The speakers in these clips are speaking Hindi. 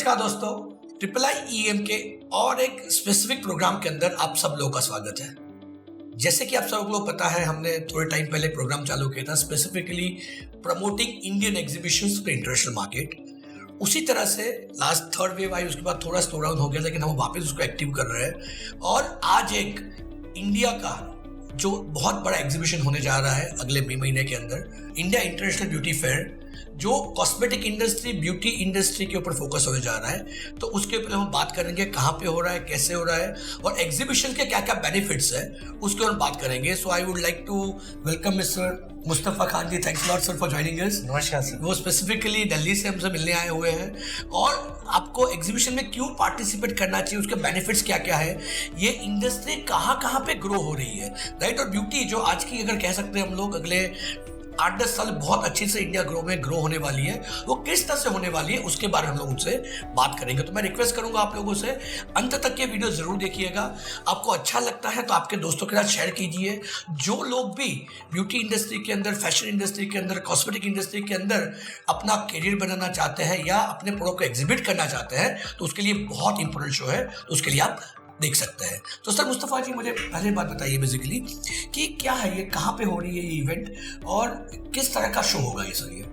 नमस्कार दोस्तों, ट्रिपल आई ईएम के और एक स्पेसिफिक प्रोग्राम के अंदर आप सब लोगों का स्वागत है। जैसे कि आप सब लोगों को पता है, हमने थोड़े टाइम पहले प्रोग्राम चालू किया था specifically promoting Indian exhibitions for international market. उसी तरह से लास्ट थर्ड वेव आई, उसके बाद थोड़ा स्लो डाउन हो गया, लेकिन हम वापस उसको एक्टिव कर रहे हैं। और आज एक इंडिया का जो बहुत बड़ा एग्जीबिशन होने जा रहा है अगले मई महीने के अंदर, इंडिया इंटरनेशनल ब्यूटी फेयर, जो कॉस्मेटिक इंडस्ट्री, ब्यूटी इंडस्ट्री के ऊपर फोकस होने जा रहा है। तो उसके ऊपर हम बात करेंगे कहाँ पे हो रहा है, कैसे हो रहा है और एग्जीबिशन के क्या क्या बेनिफिट्स है, उसके ऊपर बात करेंगे। So I would like to welcome mister Mustafa Khan ji. Thanks lot sir for joining us. नमस्कार सर। वो स्पेसिफिकली दिल्ली से हमसे मिलने आए हुए हैं और आपको एग्जीबिशन में क्यों पार्टिसिपेट करना चाहिए, उसके बेनिफिट्स क्या क्या है, ये इंडस्ट्री कहाँ पे ग्रो हो रही है, राइट। और ब्यूटी जो आज की अगर कह सकते हैं हम लोग अगले 8-10 साल बहुत अच्छी से इंडिया ग्रो होने वाली है, वो किस तरह से होने वाली है उसके बारे में हम लोग उनसे बात करेंगे। तो मैं रिक्वेस्ट करूंगा आप लोगों से अंत तक ये वीडियो जरूर देखिएगा। आपको अच्छा लगता है तो आपके दोस्तों के साथ शेयर कीजिए। जो लोग भी ब्यूटी इंडस्ट्री के अंदर, फैशन इंडस्ट्री के अंदर, कॉस्मेटिक इंडस्ट्री के अंदर अपना करियर बनाना चाहते हैं या अपने प्रोडक्ट को एग्जिबिट करना चाहते हैं, तो उसके लिए बहुत इंपॉर्टेंट शो है, तो उसके लिए आप देख सकते हैं। तो सर मुस्तफा जी, मुझे पहले बात बताइए बेसिकली कि क्या है ये, कहाँ पे हो रही है ये इवेंट और किस तरह का शो होगा ये सर? ये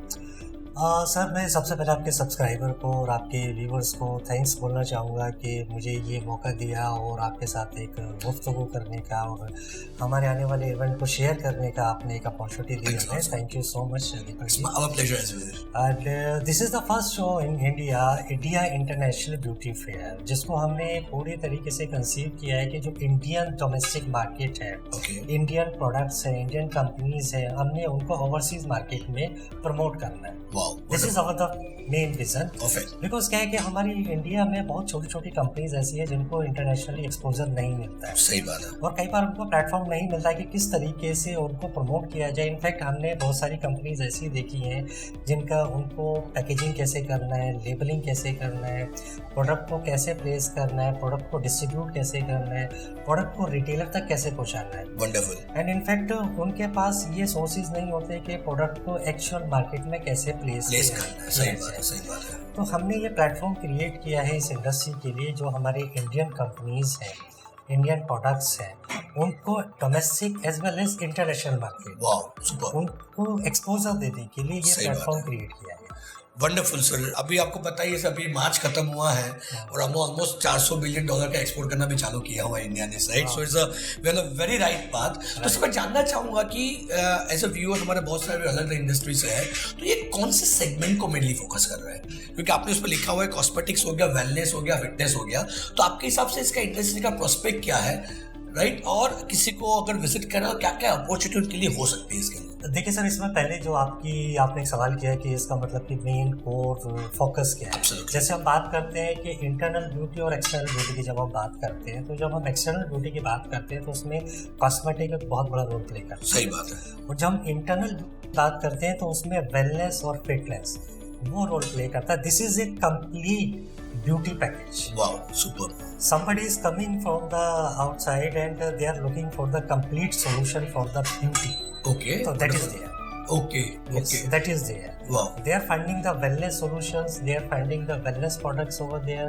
सर, मैं सबसे पहले आपके सब्सक्राइबर को और आपके व्यूवर्स को थैंक्स बोलना चाहूँगा कि मुझे ये मौका दिया और आपके साथ एक गुफ्तगू करने का और हमारे आने वाले इवेंट को शेयर करने का आपने एक अपॉर्चुनिटी दी है। Thank you so much Deepak ji. Our pleasure as well. And this is the first show in India international beauty fair, जिसको हमने पूरी तरीके से कंसीव किया है कि जो इंडियन डोमेस्टिक मार्केट है, इंडियन प्रोडक्ट्स है, इंडियन कंपनीज है, हमने उनको ओवरसीज मार्केट में प्रमोट करना है। This is our the main vision. Because क्या है कि हमारी इंडिया में बहुत छोटी छोटी कंपनीज ऐसी है जिनको इंटरनेशनली एक्सपोजर नहीं मिलता है। सही बात है। और कई बार उनको प्लेटफॉर्म नहीं मिलता है कि किस तरीके से उनको प्रमोट किया जाए। इनफैक्ट हमने बहुत सारी कंपनीज ऐसी देखी हैं जिनका उनको पैकेजिंग कैसे करना है, लेबलिंग कैसे करना है, प्रोडक्ट को कैसे प्लेस करना है, प्रोडक्ट को डिस्ट्रीब्यूट कैसे करना है, प्रोडक्ट को रिटेलर तक कैसे पहुँचाना है। वंडरफुल। एंड इनफैक्ट उनके पास ये सोर्सेज नहीं होते कि प्रोडक्ट को एक्चुअल मार्केट में कैसे प्लेस करना है। सही बात है। तो हमने ये प्लेटफॉर्म क्रिएट किया है इस इंडस्ट्री के लिए, जो हमारे इंडियन कंपनीज हैं, इंडियन प्रोडक्ट्स हैं, उनको domestic as well as international market उनको एक्सपोजर देने के लिए ये प्लेटफॉर्म क्रिएट किया है। Wonderful sir. अभी आपको पता ही है, अभी मार्च खत्म हुआ है और हम ऑलमोस्ट $400 बिलियन का एक्सपोर्ट करना भी चालू किया हुआ है इंडिया ने, right. So it's a very right बात। तो सर मैं जानना चाहूंगा कि एज अ व्यूअर, हमारे बहुत सारे अलग अलग इंडस्ट्री से है, तो ये कौन से सेगमेंट को मेनली फोकस कर रहा है? क्योंकि आपने उस पर लिखा हुआ है कॉस्मेटिक्स हो गया, वेलनेस हो गया, फिटनेस हो गया, तो आपके हिसाब से इसका इंडस्ट्री का प्रोस्पेक्ट क्या है, राइट? और किसी को अगर विजिट करना तो क्या क्या अपॉर्चुनिटी उनके लिए हो सकती है इसके लिए? देखिए सर, इसमें पहले जो आपने एक सवाल किया कि इसका मतलब कि मेन कोर फोकस क्या है। जैसे हम बात करते हैं कि इंटरनल ब्यूटी और एक्सटर्नल ब्यूटी की जब हम बात करते हैं, तो जब हम एक्सटर्नल ब्यूटी की बात करते हैं तो उसमें कॉस्मेटिक एक बहुत बड़ा रोल प्ले करता है। सही बात है। और जब हम इंटरनल बात करते हैं तो उसमें वेलनेस और फिटनेस वो रोल प्ले करता है। This is a complete beauty package. Wow, super. Somebody is coming from the outside and they are looking for the complete solution for the beauty. Okay. So that is there. Okay. Yes, Okay. that is there. Wow. They are finding the wellness solutions. They are finding the wellness products over there.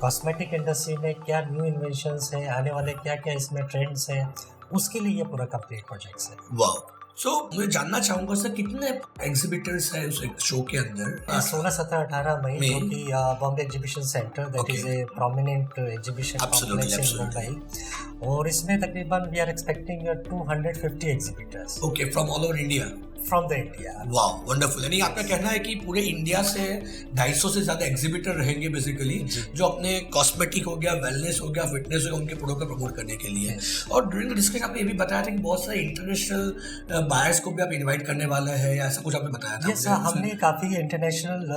Cosmetic industry में क्या new inventions हैं, आने वाले क्या क्या इसमें trends हैं, उसके लिए ये पूरा complete projects है। Wow. सो मैं जानना चाहूंगा सर, कितने एग्जिबिटर्स हैं उस शो के अंदर? 16, 17, 18 मई, जो कि Bombay exhibition centre, that is a prominent exhibition complex in Mumbai, और इसमें तकरीबन we are expecting 250 exhibitors. Okay, from all over India? From the India. वाह, वंडरफुल। यानी आपका कहना है कि पूरे इंडिया से 250 से ज्यादा एग्जिबिटर रहेंगे बेसिकली, जो अपने कॉस्मेटिक हो गया, वेलनेस हो गया, फिटनेस हो गया, उनके प्रोडक्ट को प्रमोट करने के लिए। और ड्यूरिंग द डिस्कशन आपने ये भी बताया था कि बहुत सारे इंटरनेशनल बायर्स को भी आप इनवाइट करने वाले हैं, या ऐसा कुछ आपने बताया था? यस, हमने काफ़ी इंटरनेशनल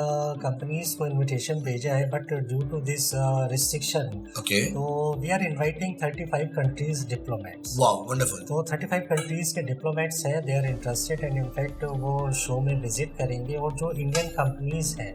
कंपनीज को इनविटेशन भेजा है, but due to this restriction, तो we are inviting 35 countries diplomats. वाह, वंडरफुल। तो 35 कंट्रीज के डिप्लोमेट्स हैं, they are interested and in fact वो शो में विजिट करेंगे और जो इंडियन कंपनीज हैं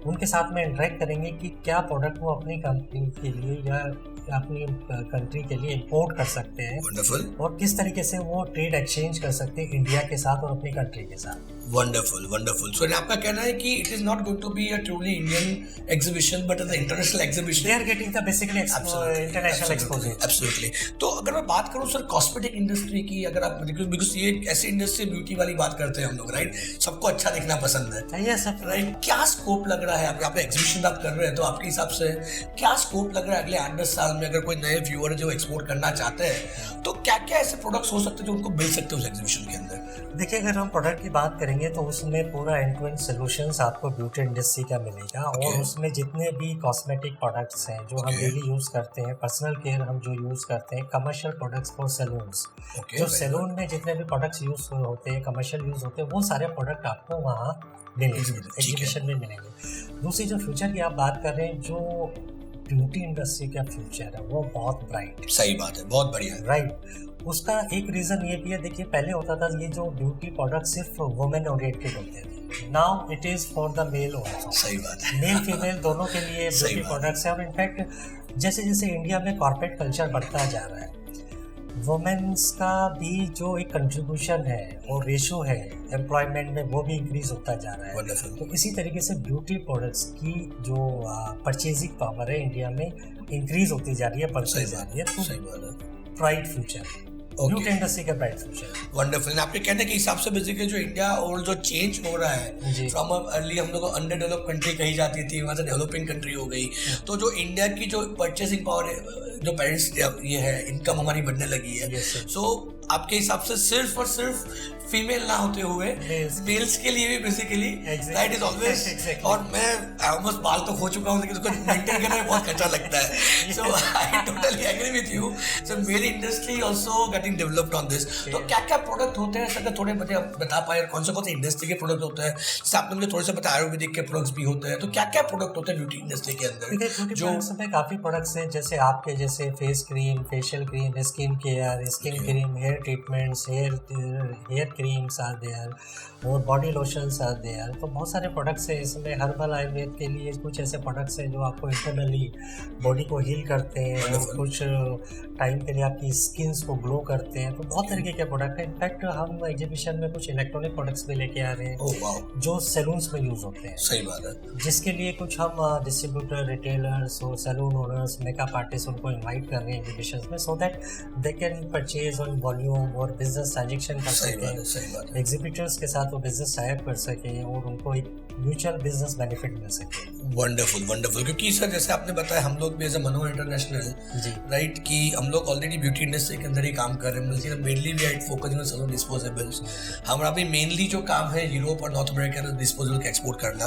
उनके साथ में इंटरेक्ट करेंगे कि क्या प्रोडक्ट वो अपनी कंपनी के लिए या अपनी कंट्री के लिए इंपोर्ट कर सकते हैं, वंडरफुल, और किस तरीके से वो ट्रेड एक्सचेंज कर सकते हैं इंडिया के साथ और अपनी कंट्री के साथ। Wonderful, wonderful. सो आपका कहना है कि it is not going to be a truly Indian exhibition but an international exhibition. They are getting the basically international exposure. Absolutely. तो अगर मैं बात करूं सर कॉस्मेटिक इंडस्ट्री की, अगर आप बिकॉज ये ऐसी इंडस्ट्री ब्यूटी वाली बात करते हैं हम लोग, राइट, सबको अच्छा दिखना पसंद है, यस राइट, क्या स्कोप लग रहा है आप एग्जीबिशन आप कर रहे हैं, तो आपके हिसाब से क्या स्कोप लग रहा है अगले 8-10 साल में, अगर कोई नए व्यूअर जो एक्सपोर्ट करना चाहते हैं तो क्या क्या ऐसे प्रोडक्ट्स हो सकते हैं जो उनको मिल सकते हैं उस एग्जीबिशन के अंदर? देखिए, अगर हम प्रोडक्ट की बात करेंगे तो उसमें पूरा एंड टू एंड सोल्यूशंस आपको ब्यूटी इंडस्ट्री का मिलेगा, और उसमें जितने भी कॉस्मेटिक प्रोडक्ट्स हैं जो हम डेली यूज करते हैं, पर्सनल केयर हम जो यूज करते हैं, कमर्शियल प्रोडक्ट्स फॉर सैलून्स, जो सैलून में जितने भी प्रोडक्ट्स यूज होते हैं, कमर्शियल यूज होते हैं, वो सारे प्रोडक्ट आपको वहाँ मिलेंगे, एग्जीबिशन में मिलेंगे। दूसरी जो फ्यूचर की आप बात कर रहे हैं, जो ब्यूटी इंडस्ट्री का फ्यूचर है वो बहुत ब्राइट है। सही बात है, बहुत बढ़िया है, राइट। उसका एक रीजन ये भी है, देखिए पहले होता था ये जो ब्यूटी प्रोडक्ट सिर्फ वुमेन ओरिएंटेड होते थे, now it is for the male also. सही बात है, मेल फीमेल दोनों के लिए ब्यूटी प्रोडक्ट्स है। और इनफैक्ट जैसे जैसे इंडिया में कॉर्पोरेट कल्चर बढ़ता जा रहा है, वुमेन्स का भी जो एक कंट्रीब्यूशन है और रेशो है एम्प्लॉयमेंट में, वो भी इंक्रीज होता जा रहा है। तो इसी तरीके से ब्यूटी प्रोडक्ट्स की जो परचेजिंग पावर है इंडिया में इंक्रीज होती जा रही है, बढ़ती जा रही है। तो ब्राइट फ्यूचर, ब्यूटी इंडस्ट्री का ब्राइट फ्यूचर। वंडरफुल। आपके कहने के हिसाब से बेसिकली जो इंडिया और जो चेंज हो रहा है, फ्रॉम अर्ली हम लोग अंडर डेवलप कंट्री कही जाती थी, वहाँ से डेवलपिंग कंट्री हो गई, तो जो इंडिया की जो परचेसिंग पावर, जो पेरेंट्स ये है, इनकम हमारी बढ़ने लगी है। सो आपके हिसाब से सिर्फ और सिर्फ फीमेल ना होते हुए मेल्स के लिए भी बेसिकली दैट इज ऑलवेज, और मैं ऑलमोस्ट बाल तो खो चुका हूँ लेकिन उसको मेंटेन करना बहुत अच्छा लगता है। So I totally agree with you. So male industry also getting developed on this. तो क्या क्या प्रोडक्ट होते हैं सर, थोड़े मुझे आप बता पाए, कौन से इंडस्ट्री के प्रोडक्ट होते हैं? जैसे आपने मुझे थोड़े से बताया आयुर्वेदिक के प्रोडक्ट्स भी होते हैं, तो क्या क्या प्रोडक्ट होते हैं ब्यूटी इंडस्ट्री के अंदर? जो काफी प्रोडक्ट्स हैं, जैसे आपके जैसे face cream, facial cream, skin care, skin cream, hair treatments, hair creams are there, और बॉडी लोशंस आर देयर। तो बहुत सारे प्रोडक्ट्स हैं इसमें। हर्बल आयुर्वेद के लिए कुछ ऐसे प्रोडक्ट्स हैं जो आपको इंटरनली बॉडी को हील करते हैं, और कुछ टाइम के लिए आपकी स्किन्स को ग्लो करते हैं। तो बहुत तरीके के प्रोडक्ट हैं। इनफैक्ट हम एग्जीबिशन में कुछ इलेक्ट्रॉनिक प्रोडक्ट्स भी लेके आ रहे हैं जो सैलून्स में यूज होते हैं। सही बात है। जिसके लिए कुछ हम डिस्ट्रीब्यूटर, रिटेलर्स और सैलून ओनर्स, मेकअप आर्टिस्ट उनको इनवाइट कर रहे हैं एग्जीबिशंस में, so that they can purchase on volume और बिजनेस ट्रांजेक्शन कर सकें, एग्जीबिटर्स के साथ वो बिजनेस टाइप कर सकें और उनको एक म्यूचुअल बिजनेस बेनिफिट मिल सके। Wonderful, wonderful. क्योंकि सर जैसे आपने बताया, हम लोग भी as a Manohar international, right, कि हम लोग ऑलरेडी ब्यूटी इंडस्ट्री के अंदर ही काम कर रहे हैं, लेकिन mainly we are focusing on salon disposables. हमारा भी मेनली जो काम है यूरोप और नॉर्थ अमेरिका में डिस्पोजेबल का एक्सपोर्ट करना।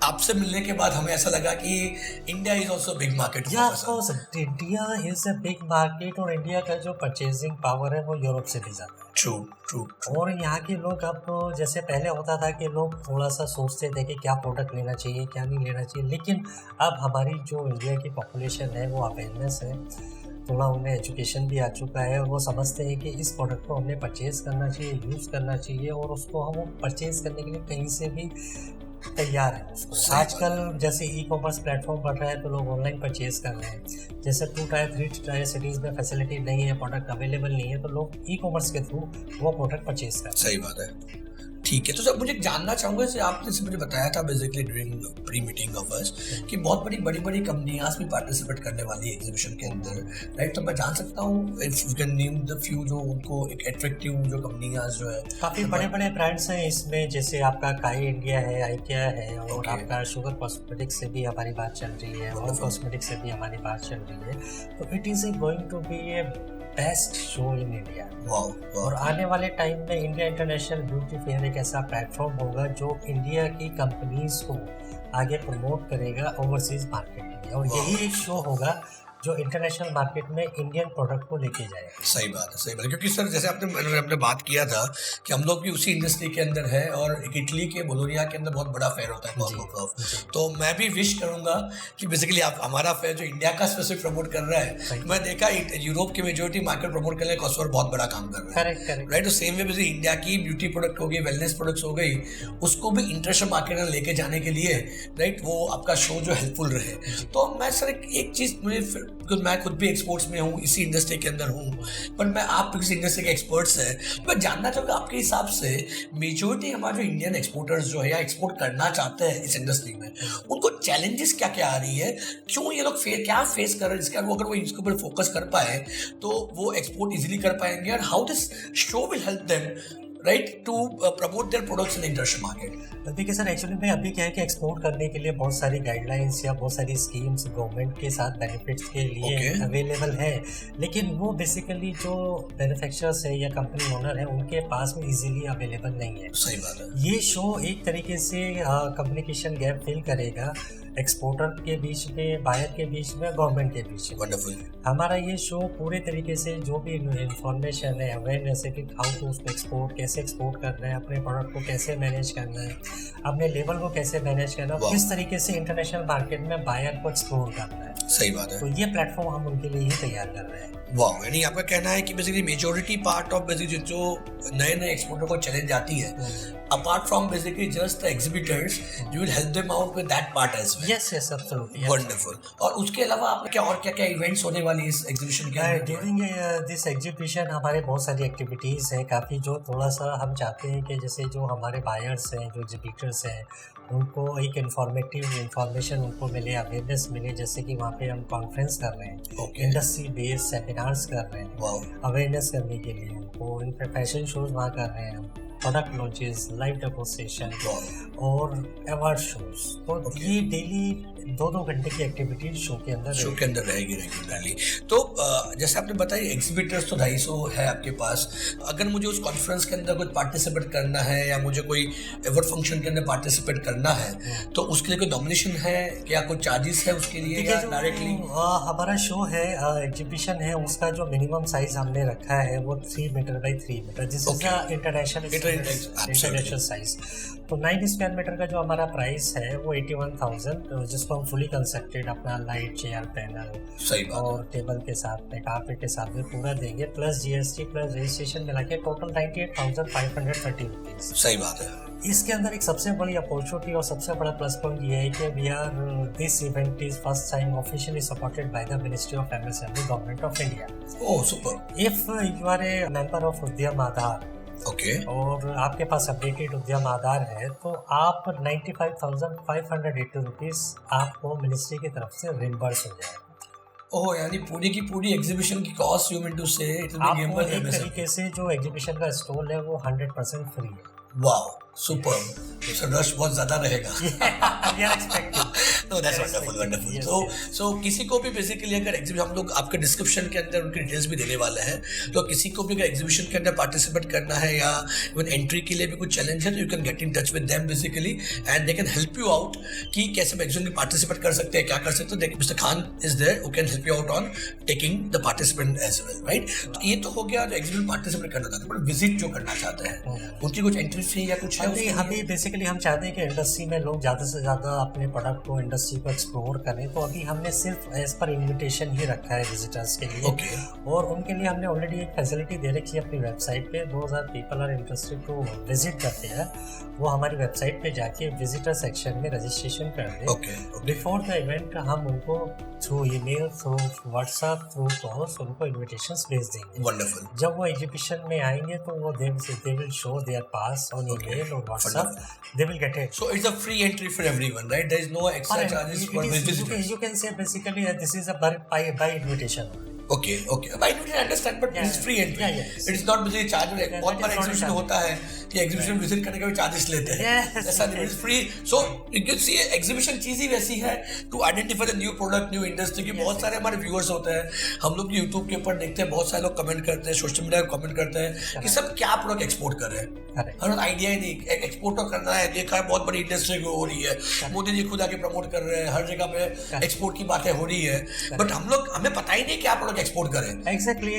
आपसे मिलने के बाद हमें ऐसा लगा कि India is also big market. India is a big market, और इंडिया का जो परचेजिंग पावर है वो यूरोप से भी ज्यादा है। ट्रू। और यहाँ के लोग, अब जैसे पहले होता था कि लोग थोड़ा सा सोचते थे कि क्या प्रोडक्ट लेना चाहिए, क्या नहीं लेना चाहिए, लेकिन अब हमारी जो इंडिया की पॉपुलेशन है वो अवेयरनेस है, थोड़ा उन्हें एजुकेशन भी आ चुका है, और वो समझते हैं कि इस प्रोडक्ट को हमें परचेज़ करना चाहिए, यूज़ करना चाहिए, और उसको हम परचेज़ करने के लिए कहीं से भी तैयार है उसको। आजकल जैसे ई कॉमर्स प्लेटफॉर्म बढ़ रहा है तो लोग ऑनलाइन परचेज कर रहे हैं। जैसे 2 टायर 3 टायर सिटीज़ में फैसिलिटी नहीं है, प्रोडक्ट अवेलेबल नहीं है, तो लोग ई कॉमर्स के थ्रू वो प्रोडक्ट परचेज कर रहे हैं। सही बात है। ठीक है, तो सर मुझे जानना चाहूँगा, जैसे आपने मुझे बताया था basically during pre meeting of us कि बहुत बड़ी कंपनियां भी पार्टिसिपेट करने वाली है एग्जीबिशन के अंदर, राइट? तो मैं जान सकता हूँ if you can name the few जो उनको एक अट्रैक्टिव जो कंपनियां जो है, काफ़ी बड़े ब्रांड्स हैं इसमें, जैसे आपका काई इंडिया है, आइकिया है, और आपका शुगर कॉस्मेटिक्स से भी हमारी बात चल रही है, और कॉस्मेटिक्स से भी हमारी बात चल रही है। तो it is going to be a best show in India. और आने वाले टाइम में इंडिया इंटरनेशनल ब्यूटी फेयर एक ऐसा प्लेटफॉर्म होगा जो इंडिया की कंपनीज को आगे प्रमोट करेगा ओवरसीज मार्केट में, और यही एक शो होगा जो इंटरनेशनल मार्केट में इंडियन प्रोडक्ट को लेके जाएगा। सही बात है। क्योंकि सर जैसे आपने बात किया था कि हम लोग भी उसी इंडस्ट्री के अंदर है, और इटली के बोलोनिया के अंदर बहुत बड़ा फेयर होता है कॉस्मोप्रॉफ। तो मैं भी विश करूंगा कि बेसिकली आप हमारा फेयर जो इंडिया का स्पेसिफिक प्रमोट कर रहा है, मैं देखा यूरोप की मेजोरिटी मार्केट प्रमोट करने कॉस्मोर बहुत बड़ा काम कर रहा है, राइट? तो सेम वे बेसिकली इंडिया की ब्यूटी प्रोडक्ट हो गई, वेलनेस प्रोडक्ट्स हो गई, उसको भी इंटरनेशनल मार्केट में लेके जाने के लिए, राइट, वो आपका शो जो हेल्पफुल रहे। तो मैं सर एक चीज़ मुझे बिकॉज मैं खुद भी एक्सपोर्ट्स में हूँ, इसी इंडस्ट्री के अंदर हूँ, पर मैं आप इस इंडस्ट्री के एक्सपर्ट्स हैं, मैं जानना चाहूँगा आपके हिसाब से मेजोरिटी हमारे जो इंडियन एक्सपोर्टर्स जो है या एक्सपोर्ट करना चाहते हैं इस इंडस्ट्री में, उनको चैलेंजेस क्या क्या आ रही है, क्यों ये लोग क्या फेस कर रहे हैं, जिसका अगर वो इसके ऊपर फोकस कर पाए तो वो एक्सपोर्ट इजीली कर पाएंगे, और how this show will help them right to promote their products in international market. देखिए सर, एक्चुअली में अभी क्या है कि एक्सपोर्ट करने के लिए बहुत सारी गाइडलाइंस या बहुत सारी स्कीम्स गवर्नमेंट के साथ बेनिफिट्स के लिए अवेलेबल है, लेकिन वो बेसिकली जो मैन्युफैक्चरर्स है या कंपनी ओनर है उनके पास में इजीली अवेलेबल नहीं है। सही बात है। ये शो एक तरीके से कम्युनिकेशन गैप फिल करेगा एक्सपोर्टर के बीच में, बायर के बीच में, गवर्नमेंट के बीच में। वंडरफुल। हमारा ये शो पूरे तरीके से जो भी इंफॉर्मेशन है, अवेयरनेस है कि हाउ टू उसको एक्सपोर्ट, कैसे एक्सपोर्ट करना है, अपने प्रोडक्ट को कैसे मैनेज करना है, अपने लेवल को कैसे मैनेज करना है, किस तरीके से इंटरनेशनल मार्केट में बायर को एक्सप्लोर करना है। सही बात है। तो ये प्लेटफॉर्म हम उनके लिए ही तैयार कर रहे हैं। वाह, यानी आपका कहना है कि basically majority part of basically जो नए नए एक्सपोर्टर को चैलेंज आती है, apart from basically just the exhibitors, you will help them out with that part as well. Yes, absolutely. Wonderful. और उसके अलावा आपने क्या इवेंट्स होने वाली इस एग्जीबिशन के अंदर? ड्यूरिंग दिस एग्जीबिशन हमारे बहुत सारी एक्टिविटीज़ हैं काफ़ी, जो थोड़ा सा हम चाहते हैं कि जैसे जो हमारे बायर्स हैं, जो एग्जीबिटर्स हैं, उनको एक इंफॉर्मेशन उनको मिले, अवेयरनेस मिले। जैसे कि वहाँ पे हम कॉन्फ्रेंस कर रहे हैं, इंडस्ट्री बेस्ड सेमिनार्स कर रहे हैं अवेयरनेस करने के लिए उनको, इन फैशन शोज वहाँ कर रहे हैं, प्रोडक्ट लॉन्चेस, लाइव डेमोन्स्ट्रेशन और अवार्ड शोज। तो ये डेली 2-2 घंटे की एक्टिविटी शो के अंदर रहेगी रेगुलरली। तो जैसे आपने बताया एग्जीबिटर्स तो 250 है आपके पास, अगर मुझे उस कॉन्फ्रेंस के अंदर कुछ पार्टिसिपेट करना है या मुझे कोई अवार्ड फंक्शन के अंदर पार्टिसिपेट करना है, तो उसके लिए कोई डोमिनेशन है या कोई चार्जेस है उसके लिए, या डायरेक्टली? हमारा शो है, एग्जीबिशन है, उसका जो मिनिमम साइज हमने रखा है वो 3 metre by 3 metre, this is international size. तो 9 स्क्वायर मीटर का जो हमारा प्राइस है वो 81,000, जिसको हम फुली कंस्ट्रक्टेड अपना लाइट, चेयर, पैनल और टेबल के साथ में, कारपेट के साथ में पूरा देंगे, प्लस जीएसटी प्लस रजिस्ट्रेशन मिला के टोटल 98,530 रुपीज। सही बात है। इसके अंदर एक सबसे बड़ी अपॉर्चुनिटी और सबसे बड़ा प्लस पॉइंट ये है कि we are this event is first time officially supported by the ministry of MSME, government of India. Oh super. If you are a member of Udyam Aadhaar, और आपके पास अपडेटेड उद्यम आधार है, तो आप 95,580 रुपीज आपको मिनिस्ट्री की तरफ से रिम्बर्स हो जाएगा। ओह, यानी पूरी की पूरी एग्जीबिशन की कॉस्ट यू मीन टू से इट विल बी गिवन एक तरीके से जो एग्जीबिशन का स्टॉल है वो 100% फ्री है। Wow, super. तो रश बहुत ज्यादा रहेगा। No, that's wonderful. So किसी को भी बेसिकली अगर एग्जीबिशन, हम लोग आपके डिस्क्रिप्शन के अंदर उनकी डिटेल्स भी देने वाले हैं, तो किसी को भी अगर एग्जीबिशन के अंदर पार्टिसिपेट करना है या इवन एंट्री के लिए भी कुछ चैलेंज है, तो you can get in touch with them basically and they can help you out कि कैसे एग्जीबिशन में पार्टिसिपेट कर सकते हैं, क्या कर सकते हैं। Mister Khan is there who can help you out on taking the participant as well, right? तो ये तो हो गया जो एग्जीबिशन पार्टिसिपेट करना चाहते हैं, बट विजिट जो करना चाहते हैं उनकी कुछ एंट्री फी या कुछ है? अभी बेसिकली हम चाहते हैं कि इंडस्ट्री में लोग ज़्यादा से ज़्यादा अपने प्रोडक्ट को, इंडस्ट्री को एक्सप्लोर करें, तो अभी हमने सिर्फ एज पर इन्विटेशन ही रखा है विजिटर्स के लिए। और उनके लिए हमने ऑलरेडी एक फैसिलिटी दे रखी है अपनी वेबसाइट पे। 2000 people are interested to visit करते हैं, वो हमारी वेबसाइट पे जाके विजिटर सेक्शन में रजिस्ट्रेशन कर दें। बिफोर द इवेंट हम उनको through email, through WhatsApp, through calls उनको इन्विटेशंस भेज देंगे। वंडरफुल। जब वो एग्जीबिशन में आएंगे तो वो they will show their pass on email और WhatsApp, they will get it. So it's a free entry for everyone, right? There is no extra charges for visitors. You can say basically this is a by invitation. Okay. I understand, but it's free entry. It is not basically charged. बहुत बार एग्जीबिशन होता है कि एग्जीबिशन विजिट करने का भी चार्जेस लेते हैं, ऐसा नहीं, it's free. So you can see exhibition चीज ही वैसी है to identify the new product, new industry की। बहुत सारे हमारे व्यूअर्स होते हैं, हम लोग यूट्यूब के ऊपर देखते हैं, बहुत सारे लोग कमेंट करते हैं, सोशल मीडिया पे कमेंट करते हैं कि सब क्या प्रोडक्ट एक्सपोर्ट कर रहे हैं, हमें आइडिया ही नहीं। एक्सपोर्ट तो करना है, देखा है बहुत बड़ी इंडस्ट्री हो रही है, मोदी जी खुद आके प्रमोट कर रहे हैं, हर जगह पे एक्सपोर्ट की बातें हो रही है, बट हमें पता ही नहीं क्या प्रोडक्ट एक्सपोर्ट करें। Exactly.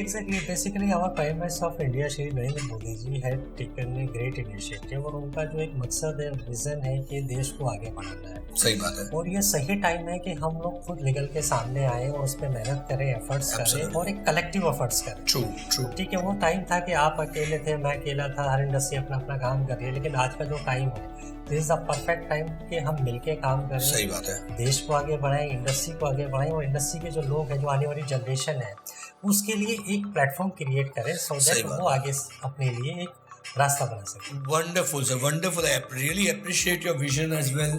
Basically, our Prime Minister of India, Shri Narendra Modi ji, had taken a great initiative और उनका जो एक मकसद है, विजन है कि देश को आगे बढ़ाना है। सही बात है। और ये सही टाइम है कि हम लोग खुद निकल के सामने आए और उस पर मेहनत करें, एफर्ट्स करें और एक कलेक्टिव एफर्ट्स करें। ट्रू। ठीक है, वो टाइम था कि आप अकेले थे, मैं अकेला था, हर इंडस्ट्री अपना अपना काम कर रही है, लेकिन आज का जो टाइम है, this is the perfect time कि हम मिलके काम करें। सही बात है। देश को आगे बढ़ाएं, इंडस्ट्री को आगे बढ़ाएं और इंडस्ट्री के जो लोग हैं, जो आने वाली जनरेशन है, उसके लिए एक प्लेटफॉर्म क्रिएट करें सो दैट वो आगे अपने लिए एक रास्ता बना सके। Wonderful, sir. Wonderful. I really appreciate your vision as well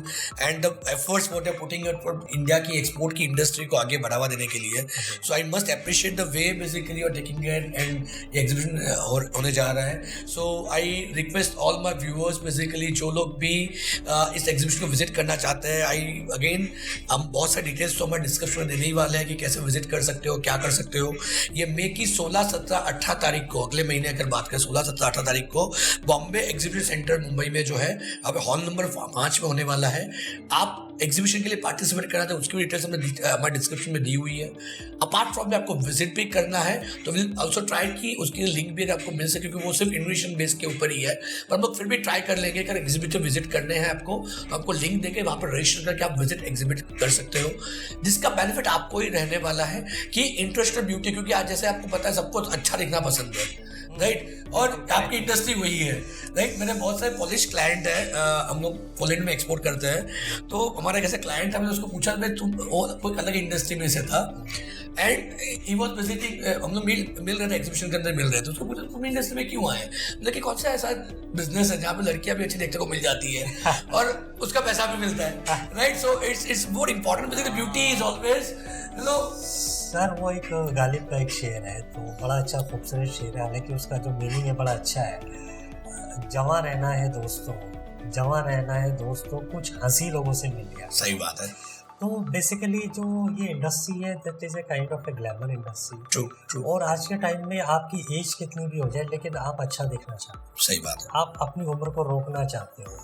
and the efforts what you're putting out for India की export की industry को आगे बढ़ावा देने के लिए. So I must appreciate the way basically you're taking it and ये exhibition होने जा रहा है. So I request all my viewers basically जो लोग भी इस exhibition को visit करना चाहते हैं, हम बहुत सारे डिटेल्स तो हमारे डिस्कशन में देने ही वाले हैं कि कैसे विजिट कर सकते हो, क्या कर सकते हो. ये मई की 16, 17, 18 तारीख को, अगले महीने अगर बात करें 16, 17, 18 तारीख को बॉम्बे एग्जीबिशन सेंटर मुंबई में जो है अब हॉल नंबर 5 में होने वाला है. आप एग्जीबिशन के लिए पार्टिसिपेट करना था, उसकी डिटेल्स हमने हमारे डिस्क्रिप्शन में दी हुई है. अपार्ट फ्रॉम आपको विजिट भी करना है तो विल ऑल्सो ट्राई कि उसकी लिंक भी आपको मिल सके, क्योंकि वो सिर्फ इन्विटेशन बेस के ऊपर ही है. पर हम लोग फिर भी ट्राई कर लेंगे अगर एग्जीबिशन विजिट करने हैं आपको तो आपको लिंक देके वहाँ पर रजिस्टर करके आप विजिट एग्जीबिट कर सकते हो, जिसका बेनिफिट आपको ही रहने वाला है कि इंटरेस्टेड ब्यूटी, क्योंकि आज जैसे आपको पता है सबको अच्छा दिखना पसंद है, राइट. और आपकी इंडस्ट्री वही है, राइट. मेरे बहुत सारे पॉलिश क्लाइंट हैं, हम लोग पोलैंड में एक्सपोर्ट करते हैं, तो हमारा एक ऐसा क्लाइंट था, मैंने उसको पूछा भाई तुम कोई अलग इंडस्ट्री में से था एंड ही वाज विजिटिंग, हम लोग मिल रहे थे एग्जीबिशन के अंदर मिल रहे थे, उसको पूछा तुम इंडस्ट्री में क्यों आए, मतलब कि कौन सा ऐसा बिजनेस है जहाँ पे लड़कियाँ भी अच्छी देखने को मिल जाती है और उसका पैसा भी मिलता है, right. So it's more important because the beauty is always you know. Sir वो एक गालिब का एक शेर है, तो बड़ा अच्छा खूबसूरत शेर है, हालांकि उसका जो मीनिंग है बड़ा अच्छा है. जवां रहना है दोस्तों, जवां रहना है दोस्तों, कुछ हंसी लोगों से मिल गया. सही बात है. तो बेसिकली जो ये इंडस्ट्री है that is a kind of A glamour industry. True. और आज के टाइम में आपकी एज कितनी भी हो जाए लेकिन आप अच्छा दिखना चाहते हो. सही बात है. आप अपनी उम्र को रोकना चाहते हो,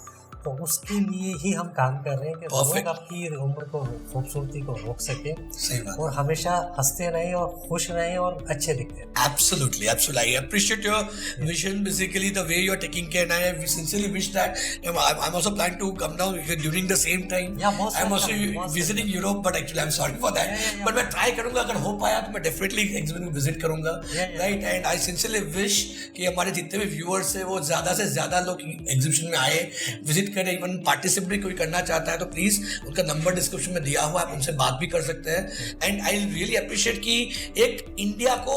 तो उसके लिए ही हम काम कर रहे हैं कि लोग आपकी उम्र को, खूबसूरती को रोक सके. सही बात. और हमेशा हंसते रहें और खुश रहें और अच्छे दिखते हैं. Absolutely. I appreciate your vision, basically the way you are taking care, and I sincerely wish that I'm also planning to come down during the same time. Yeah, I'm also visiting Europe, but actually I'm sorry for that. But मैं try करूँगा, अगर हो पाया तो मैं definitely exhibition visit करूँगा, right? And I sincerely wish कि हमारे जितने भी viewers हैं वो ज़्यादा से ज़्यादा लोग exhibition में आए, visit करें. इवन पार्टिसिपेट भी कोई करना चाहता है तो प्लीज उनका नंबर डिस्क्रिप्शन में दिया हुआ है, आप उनसे बात भी कर सकते हैं. एंड आई रियली अप्रिशिएट कि एक इंडिया को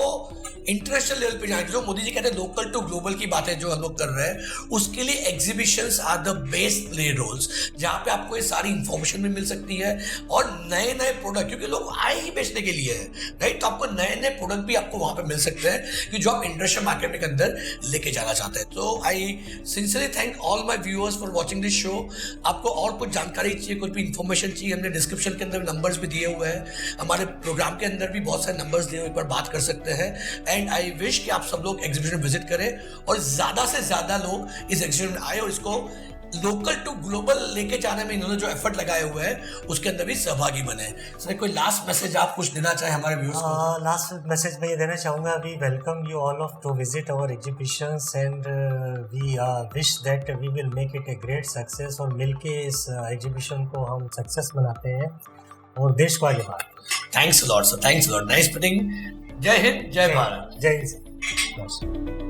इंटरनेशनल लेवल पे जाने, जो मोदी जी कहते हैं लोकल टू ग्लोबल की बातें जो हम लोग कर रहे हैं, उसके लिए exhibitions are the best play roles, जहाँ पे आपको ये सारी इंफॉर्मेशन भी मिल सकती है और नए नए प्रोडक्ट, क्योंकि लोग आए ही बेचने के लिए है, राइट. तो आपको नए नए प्रोडक्ट भी आपको वहाँ पे मिल सकते हैं कि जो आप इंडस्ट्रियल मार्केट के अंदर लेके जाना चाहते हैं. तो I sincerely thank all my viewers for watching this show. आपको और कुछ जानकारी चाहिए, कुछ भी इंफॉर्मेशन चाहिए, हमने डिस्क्रिप्शन के अंदर नंबर्स भी दिए हुए हैं, हमारे प्रोग्राम के अंदर भी बहुत सारे नंबर्स दिए हुए, एक बार बात कर सकते हैं. एंड आई विश कि आप सब लोग एग्जीबिशन विजिट करें और ज़्यादा से ज़्यादा लोग इस एग्जीबिशन में आए और इसको लोकल टू ग्लोबल लेके जाने में इन्होंने जो एफर्ट लगाए हुए हैं उसके अंदर भी सहभागी बने. सर कोई लास्ट मैसेज आप कुछ देना चाहें हमारे व्यूअर्स को? लास्ट मैसेज मैं ये देना चाहूँगा, we welcome you all of to visit our exhibitions and we wish that we will make it a great success, और मिलके इस एग्जीबिशन को हम सक्सेस बनाते हैं और देश को आगे बढ़ाते हैं. Thanks a lot sir, thanks a lot. Nice meeting. जय हिंद, जय भारत. जय हिंद.